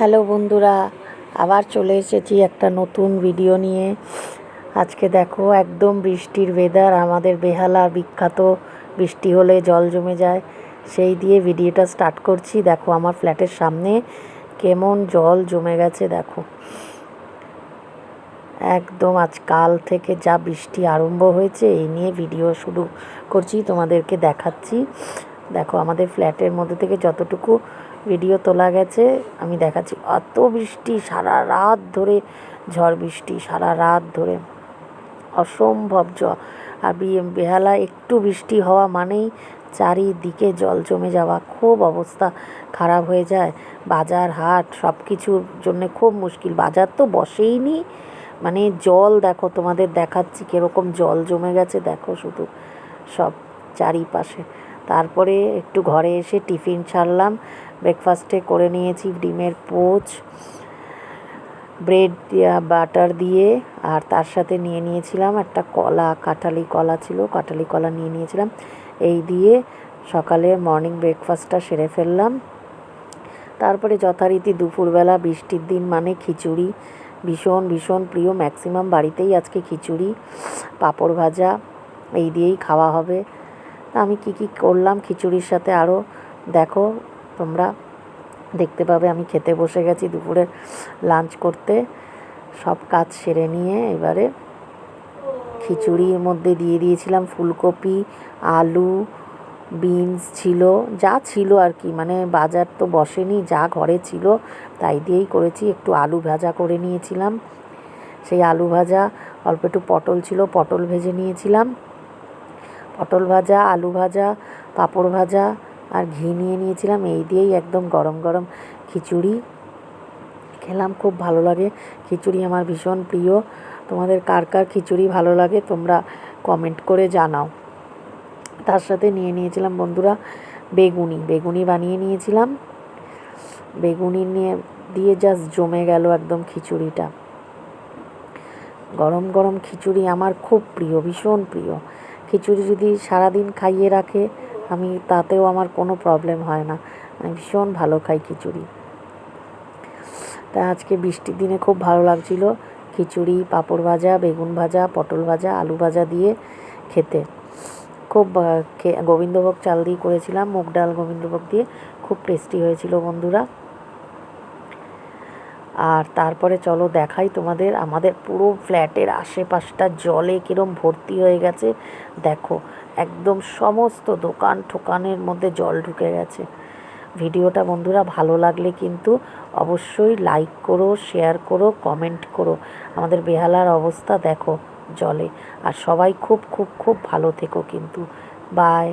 Hello বন্ধুরা, আবার চলে এসেছি একটা নতুন ভিডিও নিয়ে। আজকে দেখো একদম বৃষ্টির ওয়েদার, আমাদের বেহালার বিখ্যাত বৃষ্টি হলে জল জমে যায়, সেই দিয়ে ভিডিওটা স্টার্ট করছি। দেখো আমার ফ্ল্যাটের সামনে কেমন জল জমে গেছে দেখো। একদম আজ কাল থেকে যা বৃষ্টি আরম্ভ হয়েছে, এই নিয়ে ভিডিও শুরু করছি, তোমাদেরকে দেখাচ্ছি। দেখো আমাদের ফ্ল্যাটের মধ্যে থেকে যতটুকু ভিডিও তোলা গেছে আমি দেখাচ্ছি। অত বৃষ্টি সারা রাত ধরে, ঝড় বৃষ্টি সারা রাত ধরে, অসম্ভব আর বেহালা একটু বৃষ্টি হওয়া মানেই চারিদিকে জল জমে যাওয়া, খুব অবস্থা খারাপ হয়ে যায়। বাজার হাট সব কিছুর জন্যে খুব মুশকিল, বাজার তো বসেই নি, মানে জল দেখো তোমাদের দেখাচ্ছি কীরকম জল জমে গেছে দেখো শুধু সব চারিপাশে। তারপরে একটু ঘরে এসে টিফিন ছাড়লাম, ব্রেকফাস্টে করে নিয়েছি ডিমের পোচ, ব্রেড বাটার দিয়ে, আর তার সাথে নিয়ে নিয়েছিলাম একটা কলা, কাঁঠালি কলা ছিল, কাঁঠালি কলা নিয়ে নিয়েছিলাম। এই দিয়ে সকালে মর্নিং ব্রেকফাস্টটা সেরে ফেললাম। তারপরে যথারীতি দুপুরবেলা, বৃষ্টির দিন মানে খিচুড়ি ভীষণ ভীষণ প্রিয়, ম্যাক্সিমাম বাড়িতেই আজকে খিচুড়ি, পাঁপড় ভাজা এই দিয়েই খাওয়া হবে। আমি কি কি করলাম খিচুড়ির সাথে আরও দেখো তোমরা দেখতে পাবে। আমি খেতে বসে গেছি দুপুরের লাঞ্চ করতে, সব কাজ সেরে নিয়ে এবারে খিচুড়ির মধ্যে দিয়ে দিয়েছিলাম ফুলকপি, আলু, বিনস ছিল, যা ছিল আর কি, মানে বাজার তো বসেনি, যা ঘরে ছিল তাই দিয়েই করেছি। একটু আলু ভাজা করে নিয়েছিলাম, সেই আলু ভাজা, অল্প একটু পটল ছিল, পটল ভেজে নিয়েছিলাম, পটল ভাজা, আলু ভাজা, পাঁপড় ভাজা আর ঘি নিয়ে নিয়েছিলাম। এই দিয়েই একদম গরম গরম খিচুড়ি খেলাম, খুব ভালো লাগে। খিচুড়ি আমার ভীষণ প্রিয়। তোমাদের কার কার খিচুড়ি ভালো লাগে তোমরা কমেন্ট করে জানাও। তার সাথে নিয়ে নিয়েছিলাম বন্ধুরা বেগুনি বানিয়ে নিয়েছিলাম। বেগুনি দিয়ে জাস্ট জমে গেল একদম খিচুড়িটা। গরম গরম খিচুড়ি আমার খুব প্রিয়, ভীষণ প্রিয়। খিচুড়ি যদি সারাদিন খাইয়ে রাখে আমি, তাতেও আমার কোনো প্রবলেম হয় না, আমি ভীষণ ভালো খাই খিচুড়ি। তা আজকে বৃষ্টির দিনে খুব ভালো লাগছিল খিচুড়ি, পাঁপড় ভাজা, বেগুন ভাজা, পটল ভাজা, আলু ভাজা দিয়ে খেতে। খুব গোবিন্দভোগ চাল দিয়ে করেছিলাম, মুগ ডাল গোবিন্দভোগ দিয়ে, খুব টেস্টি হয়েছিল বন্ধুরা। আর তারপরে চলো দেখাই তোমাদের আমাদের পুরো ফ্ল্যাটের আশেপাশটা জলে কীরম ভর্তি হয়ে গেছে দেখো, একদম সমস্ত দোকান ঠোকানের মধ্যে জল ঢুকে গেছে। ভিডিওটা বন্ধুরা ভালো লাগলে কিন্তু অবশ্যই লাইক করো, শেয়ার করো, কমেন্ট করো। আমাদের বেহালার অবস্থা দেখো জলে। আর সবাই খুব খুব খুব ভালো থেকো কিন্তু। বাই।